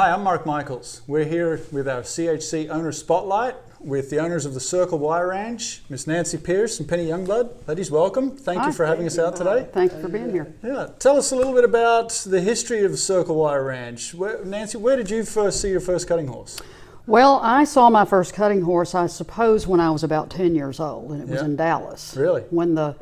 Hi, I'm Mark Michaels. We're here with our CHC Owner Spotlight with the owners of the Circle Y Ranch, Miss Nancy Pierce and Penny Youngblood. Ladies, welcome. Thank you for having us out today. Thank you for being here. Yeah, tell us a little bit about the history of Circle Y Ranch. Nancy, where did you first see your first cutting horse? Well, I saw my first cutting horse, I suppose, when I was about 10 years old, and it was in Dallas. Really? When the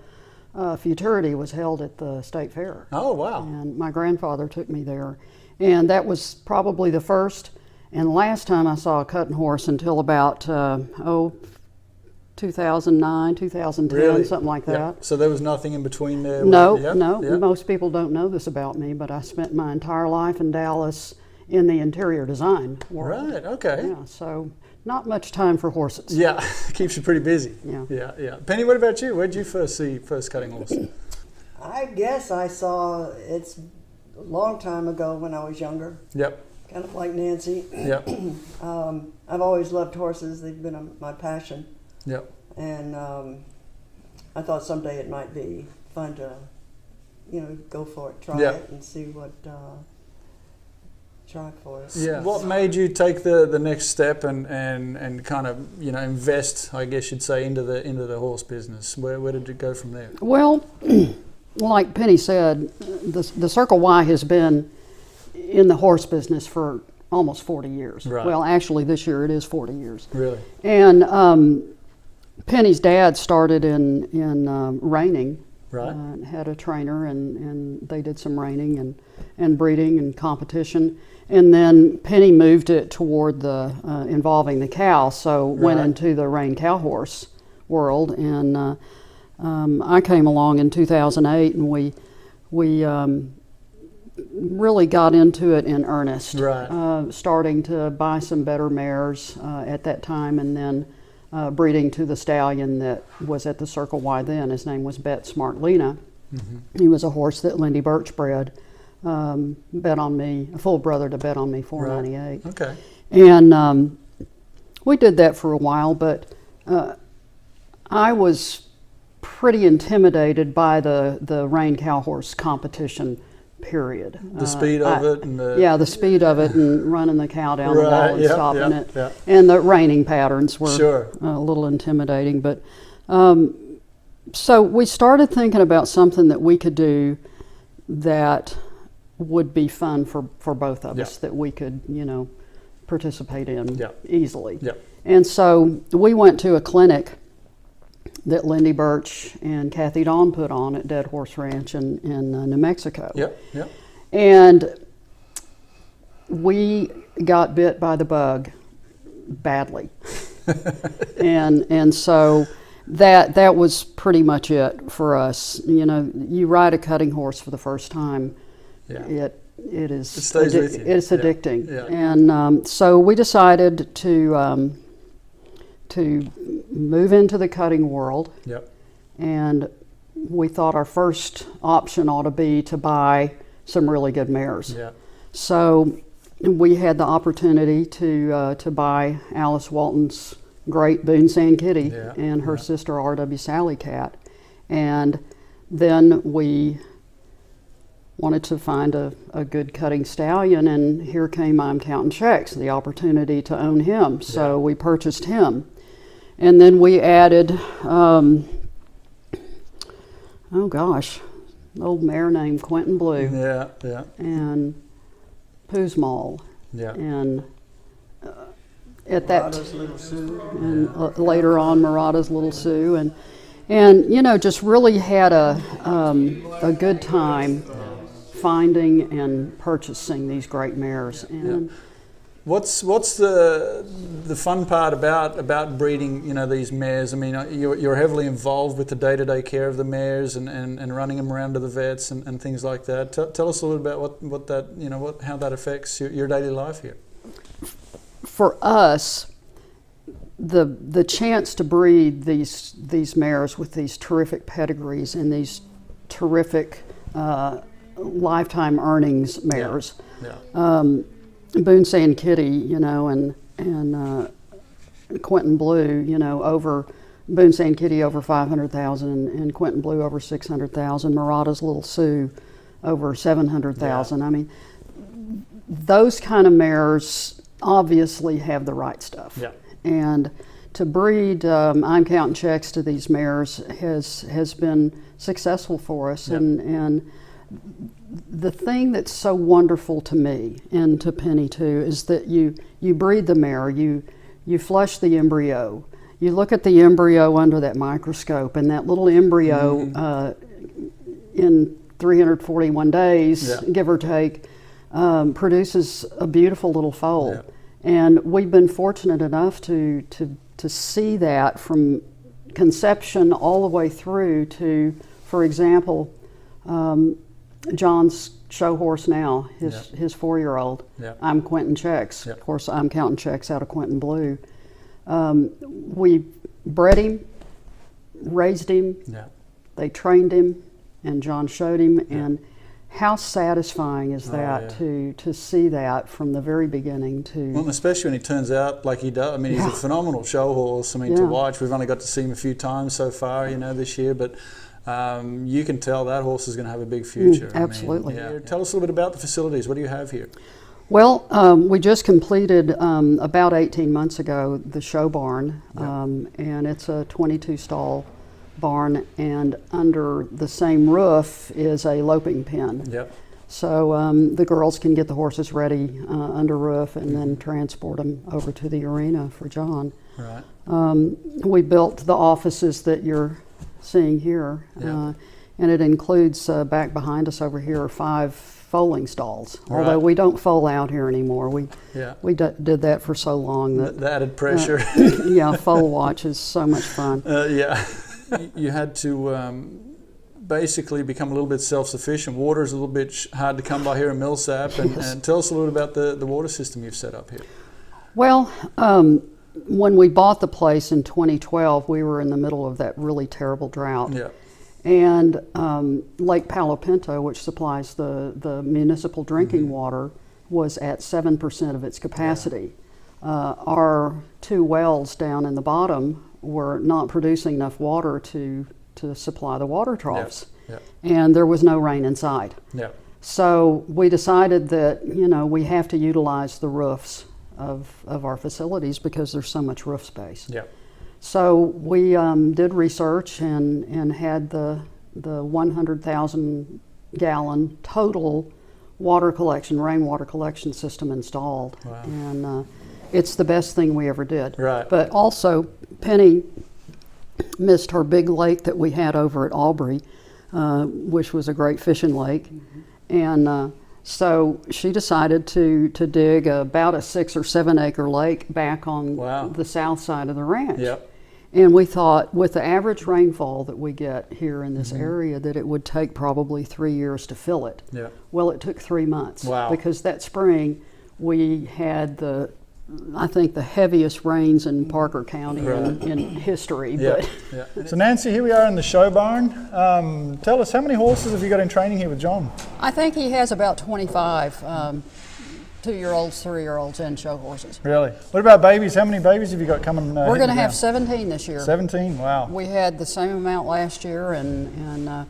futurity was held at the state fair. Oh, wow. And my grandfather took me there. And that was probably the first and last time I saw a cutting horse until about, 2009, 2010, Really? something like that. Yeah. So there was nothing in between there? No, Yeah. no. Yeah. Most people don't know this about me, but I spent my entire life in Dallas in the interior design world. Right, okay. Yeah, so not much time for horses. Yeah, keeps you pretty busy. Yeah. Yeah. Penny, what about you? Where did you first see first cutting horse? I guess I saw, it's a long time ago when I was younger, Yep. kind of like Nancy. Yep. I've always loved horses. They've been my passion. Yep. And I thought someday it might be fun to, go for it, try it and see what, try for it. Yeah. What made you take the next step and kind of invest, I guess you'd say, into the horse business? Where did it go from there? Well, like Penny said, the Circle Y has been in the horse business for almost 40 years. Right. Well, actually this year it is 40 years. Really? And Penny's dad started in reining. Right. Had a trainer and they did some reining and breeding and competition. And then Penny moved it toward the involving the cow, so went into the rein cow horse world. And I came along in 2008, and we really got into it in earnest. Right. Starting to buy some better mares at that time, and then breeding to the stallion that was at the Circle Y then. His name was Bet Smart Lena. Mm-hmm. He was a horse that Lindy Birch bred. Bet on me, a full brother to Bet on me, $4.98. Right. Okay. And we did that for a while, but I was pretty intimidated by the rein cow horse competition period. The speed of it and the speed of it and running the cow down the wall and stopping it. Yeah. And the reining patterns were Sure. a little intimidating. But so we started thinking about something that we could do that would be fun for both of us, that we could, participate in easily. Yeah. And so we went to a clinic that Lindy Birch and Kathy Dawn put on at Dead Horse Ranch in New Mexico. Yep. And we got bit by the bug badly. and so that was pretty much it for us. You ride a cutting horse for the first time, it stays with you. It's addicting. Yeah. And so we decided to move into the cutting world. Yep. And we thought our first option ought to be to buy some really good mares. Yeah. So we had the opportunity to buy Alice Walton's great Boone Sand Kitty and her sister R.W. Sally Cat. And then we wanted to find a good cutting stallion, and here came I'm Counting Checks, the opportunity to own him. So we purchased him. And then we added, an old mare named Quentin Blue. Yeah. And Poosmall. Yeah. And at Murata's Little Sue. and later on Murata's Little Sue, and just really had a good time finding and purchasing these great mares. And What's the fun part about breeding these mares? I mean, you're heavily involved with the day-to-day care of the mares and running them around to the vets and things like that. Tell us a little about what that how that affects your daily life here. For us, the chance to breed these mares with these terrific pedigrees and these terrific lifetime earnings mares. Boone Sand Kitty, and Quentin Blue, over Boone Sand Kitty over 500,000 and Quentin Blue over 600,000. Murata's Little Sue over 700,000. I mean, those kind of mares obviously have the right stuff. Yeah. And to breed, I'm counting checks to these mares has been successful for us. Yep. And the thing that's so wonderful to me and to Penny too is that you breed the mare, you flush the embryo, you look at the embryo under that microscope, and that little embryo in 341 days, Yeah. give or take, produces a beautiful little foal. Yeah. And we've been fortunate enough to see that from conception all the way through to, for example, John's show horse now, his 4-year-old. Yeah. I'm Quentin Checks. Yeah. Of course, I'm counting checks out of Quentin Blue. We bred him, raised him, Yeah. they trained him, and John showed him. And how satisfying is that to see that from the very beginning to... Well, especially when he turns out like he does. I mean, he's a phenomenal show horse. I mean, to watch. We've only got to see him a few times so far, this year, but you can tell that horse is going to have a big future. Absolutely. I mean, Tell us a little bit about the facilities. What do you have here? Well, we just completed about 18 months ago the show barn, and it's a 22-stall barn, and under the same roof is a loping pen. Yep. So the girls can get the horses ready under roof and then transport them over to the arena for John. Right. We built the offices that you're seeing here, and it includes back behind us over here are 5 foaling stalls. Right. Although we don't foal out here anymore. We did that for so long that The added pressure. foal watch is so much fun. You had to basically become a little bit self-sufficient. Water is a little bit hard to come by here in Millsap, and tell us a little bit about the water system you've set up here. Well, when we bought the place in 2012, we were in the middle of that really terrible drought. Yeah. And Lake Palo Pinto, which supplies the municipal drinking water, was at 7% of its capacity. Our 2 wells down in the bottom were not producing enough water to supply the water troughs. And there was no rain inside. So we decided that, we have to utilize the roofs of our facilities because there's so much roof space. So we did research and had the 100,000 gallon total water collection, rainwater collection system installed. Wow. And it's the best thing we ever did. Right. But also, Penny missed her big lake that we had over at Aubrey, which was a great fishing lake. And so she decided to dig about a 6 or 7 acre lake back on the south side of the ranch. And we thought with the average rainfall that we get here in this area that it would take probably 3 years to fill it. Well, it took 3 months. Wow. Because that spring we had I think the heaviest rains in Parker County in history. So Nancy, here we are in the show barn. Tell us, how many horses have you got in training here with John? I think he has about 25 2-year-olds, 3-year-olds, and show horses. Really? What about babies? How many babies have you got coming? We're going to have 17 this year. 17? Wow. We had the same amount last year, and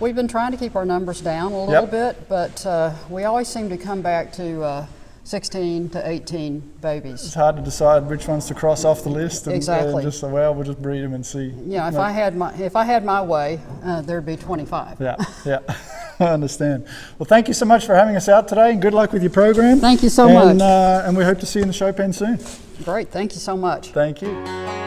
we've been trying to keep our numbers down a little bit, but we always seem to come back to 16 to 18 babies. It's hard to decide which ones to cross off the list. And, exactly. Just say, well, we'll just breed them and see. Yeah, if I had my way, there'd be 25. Yeah. I understand. Well, thank you so much for having us out today, and good luck with your program. Thank you so much. And we hope to see you in the show pen soon. Great, thank you so much. Thank you.